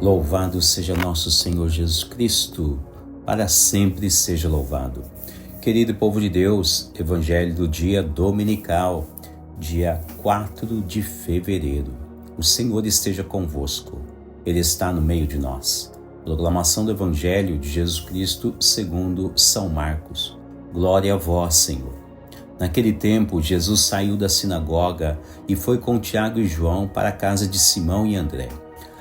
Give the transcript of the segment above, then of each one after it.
Louvado seja nosso Senhor Jesus Cristo, para sempre seja louvado. Querido povo de Deus, Evangelho do dia dominical, dia 4 de fevereiro. O Senhor esteja convosco, Ele está no meio de nós. Proclamação do Evangelho de Jesus Cristo segundo São Marcos. Glória a vós, Senhor. Naquele tempo, Jesus saiu da sinagoga e foi com Tiago e João para a casa de Simão e André.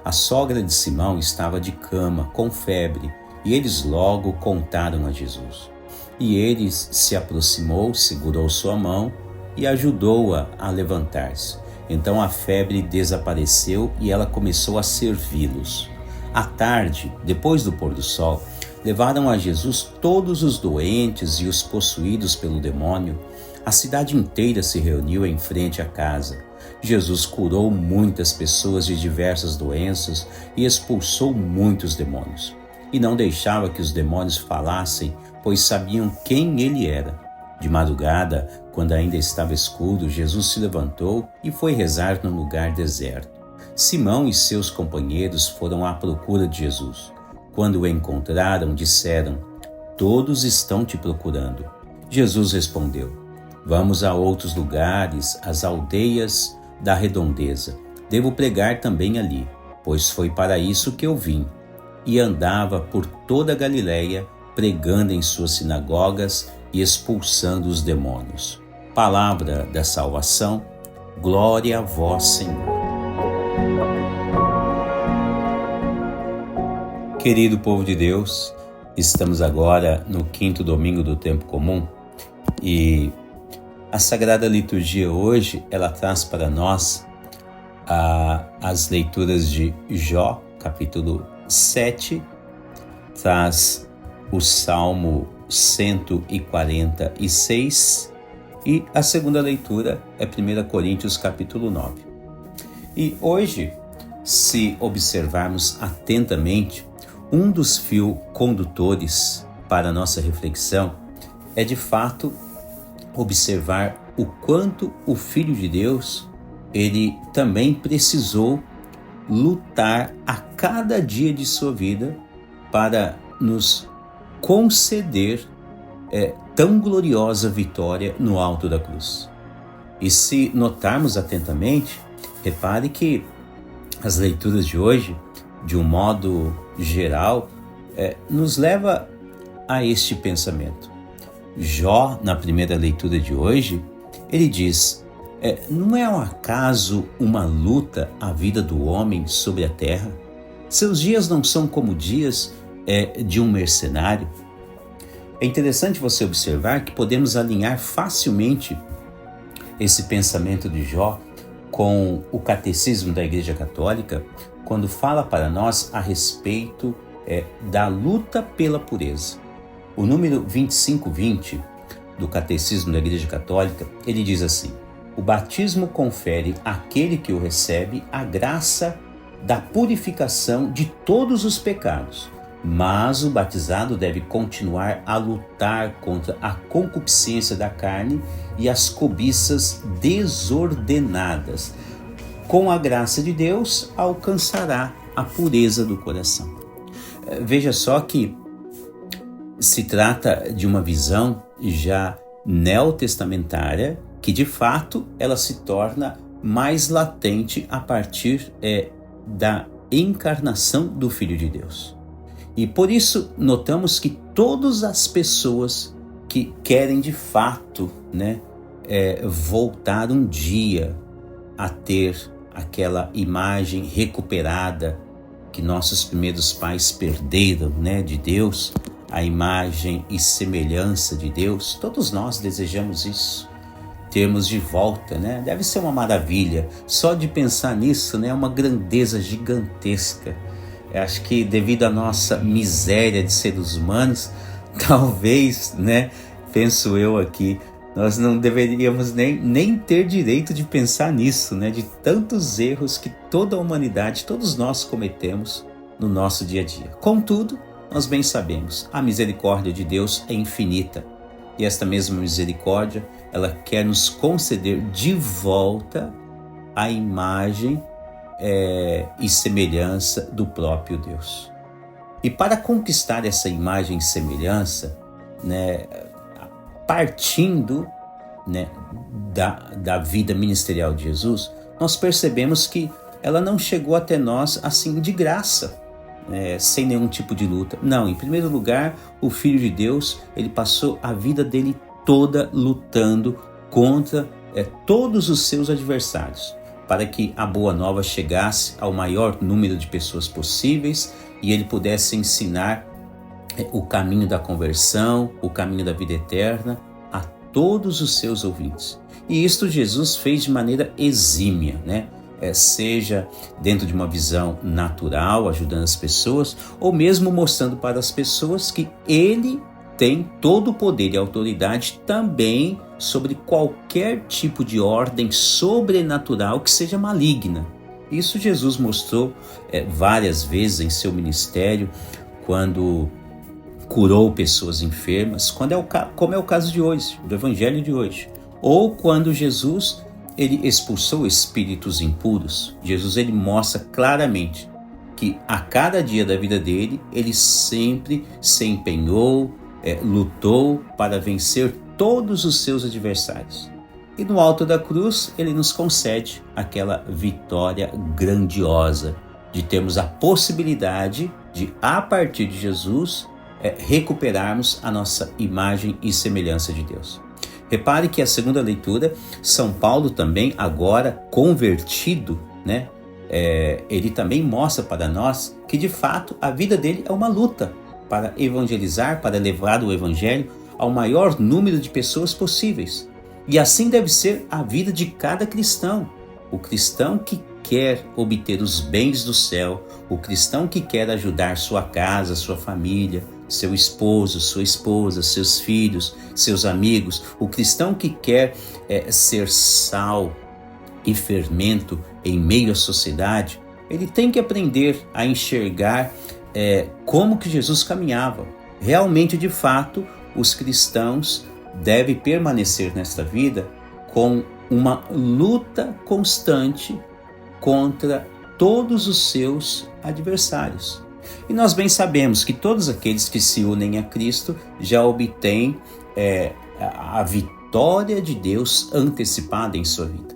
A sogra de Simão estava de cama, com febre, e eles logo contaram a Jesus. E ele se aproximou, segurou sua mão e ajudou-a a levantar-se. Então a febre desapareceu e ela começou a servi-los. À tarde, depois do pôr do sol, levaram a Jesus todos os doentes e os possuídos pelo demônio. A cidade inteira se reuniu em frente à casa. Jesus curou muitas pessoas de diversas doenças e expulsou muitos demônios. E não deixava que os demônios falassem, pois sabiam quem ele era. De madrugada, quando ainda estava escuro, Jesus se levantou e foi rezar num lugar deserto. Simão e seus companheiros foram à procura de Jesus. Quando o encontraram, disseram: "Todos estão te procurando." Jesus respondeu: "Vamos a outros lugares, às aldeias da redondeza. Devo pregar também ali, pois foi para isso que eu vim." E andava por toda a Galileia, pregando em suas sinagogas e expulsando os demônios. Palavra da salvação, glória a vós, Senhor. Querido povo de Deus, estamos agora no 5º domingo do tempo comum e a Sagrada Liturgia hoje, ela traz para nós as leituras de Jó, capítulo 7, traz o Salmo 146 e a segunda leitura é 1 Coríntios, capítulo 9. E hoje, se observarmos atentamente, um dos fios condutores para a nossa reflexão é de fato observar o quanto o Filho de Deus, ele também precisou lutar a cada dia de sua vida para nos conceder tão gloriosa vitória no alto da cruz. E se notarmos atentamente, repare que as leituras de hoje, de um modo geral, nos leva a este pensamento. Jó, na primeira leitura de hoje, ele diz: não é um acaso uma luta a vida do homem sobre a terra? Seus dias não são como dias de um mercenário? É interessante você observar que podemos alinhar facilmente esse pensamento de Jó com o Catecismo da Igreja Católica, quando fala para nós a respeito da luta pela pureza. O número 2520 do Catecismo da Igreja Católica, ele diz assim: o batismo confere àquele que o recebe a graça da purificação de todos os pecados, mas o batizado deve continuar a lutar contra a concupiscência da carne e as cobiças desordenadas. Com a graça de Deus, alcançará a pureza do coração. Veja só que se trata de uma visão já neotestamentária que, de fato, ela se torna mais latente a partir da encarnação do Filho de Deus. E por isso notamos que todas as pessoas que querem de fato voltar um dia a ter aquela imagem recuperada que nossos primeiros pais perderam, de Deus, a imagem e semelhança de Deus, todos nós desejamos isso, termos de volta, Deve ser uma maravilha, só de pensar nisso, é uma grandeza gigantesca. Eu acho que devido à nossa miséria de seres humanos, talvez, penso eu aqui, nós não deveríamos nem ter direito de pensar nisso, de tantos erros que toda a humanidade, todos nós cometemos no nosso dia a dia. Contudo, nós bem sabemos, a misericórdia de Deus é infinita. E esta mesma misericórdia, ela quer nos conceder de volta a imagem e semelhança do próprio Deus. E para conquistar essa imagem e semelhança, né, partindo, né, da vida ministerial de Jesus, nós percebemos que ela não chegou até nós assim de graça, sem nenhum tipo de luta. Não, em primeiro lugar, o Filho de Deus, ele passou a vida dele toda lutando contra todos os seus adversários, para que a boa nova chegasse ao maior número de pessoas possíveis e ele pudesse ensinar o caminho da conversão, o caminho da vida eterna a todos os seus ouvintes. E isto Jesus fez de maneira exímia, né? Seja dentro de uma visão natural, ajudando as pessoas, ou mesmo mostrando para as pessoas que ele tem todo o poder e autoridade também sobre qualquer tipo de ordem sobrenatural que seja maligna. Isso Jesus mostrou várias vezes em seu ministério, quando curou pessoas enfermas, como é o caso de hoje, do evangelho de hoje. Ou quando Jesus ele expulsou espíritos impuros. Jesus ele mostra claramente que a cada dia da vida dele, ele sempre se empenhou, lutou para vencer todos os seus adversários. E no alto da cruz, ele nos concede aquela vitória grandiosa de termos a possibilidade de, a partir de Jesus, recuperarmos a nossa imagem e semelhança de Deus. Repare que a segunda leitura, São Paulo também, agora convertido, né? Ele também mostra para nós que de fato a vida dele é uma luta para evangelizar, para levar o evangelho ao maior número de pessoas possíveis. E assim deve ser a vida de cada cristão. O cristão que quer obter os bens do céu, o cristão que quer ajudar sua casa, sua família, seu esposo, sua esposa, seus filhos, seus amigos, o cristão que quer ser sal e fermento em meio à sociedade, ele tem que aprender a enxergar como que Jesus caminhava. Realmente, de fato, os cristãos devem permanecer nesta vida com uma luta constante contra todos os seus adversários. E nós bem sabemos que todos aqueles que se unem a Cristo já obtêm a vitória de Deus antecipada em sua vida.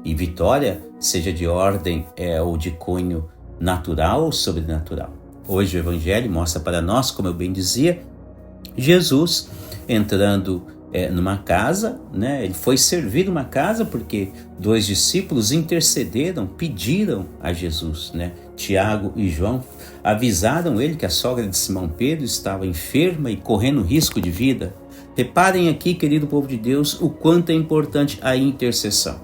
E vitória seja de ordem ou de cunho natural ou sobrenatural. Hoje o Evangelho mostra para nós, como eu bem dizia, Jesus entrando numa casa, né? Ele foi servir numa casa porque 2 discípulos intercederam, pediram a Jesus, né? Tiago e João avisaram ele que a sogra de Simão Pedro estava enferma e correndo risco de vida. Reparem aqui, querido povo de Deus, o quanto é importante a intercessão,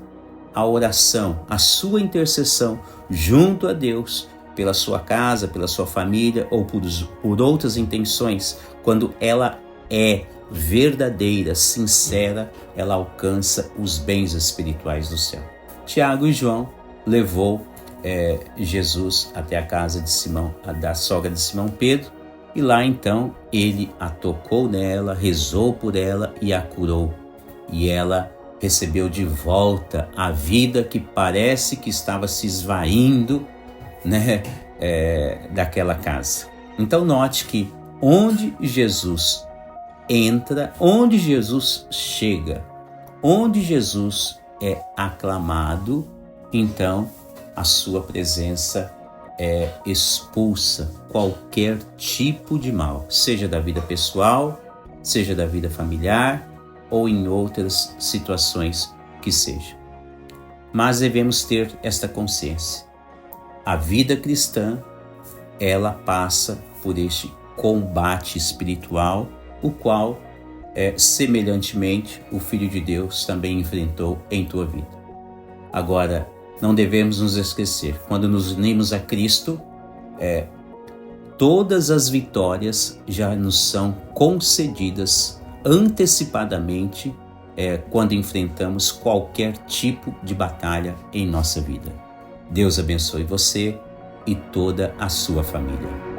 a oração, a sua intercessão junto a Deus, pela sua casa, pela sua família ou por outras intenções. Quando ela é verdadeira, sincera, ela alcança os bens espirituais do céu. Tiago e João levou Jesus até a casa de Simão, da sogra de Simão Pedro, e lá então ele a tocou nela, rezou por ela e a curou. E ela recebeu de volta a vida que parece que estava se esvaindo, né, daquela casa. Então note que onde Jesus entra, onde Jesus chega, onde Jesus é aclamado, então a sua presença expulsa qualquer tipo de mal, seja da vida pessoal, seja da vida familiar ou em outras situações que seja. Mas devemos ter esta consciência. A vida cristã, ela passa por este combate espiritual, o qual, semelhantemente, o Filho de Deus também enfrentou em tua vida. Agora, não devemos nos esquecer, quando nos unimos a Cristo, todas as vitórias já nos são concedidas antecipadamente quando enfrentamos qualquer tipo de batalha em nossa vida. Deus abençoe você e toda a sua família.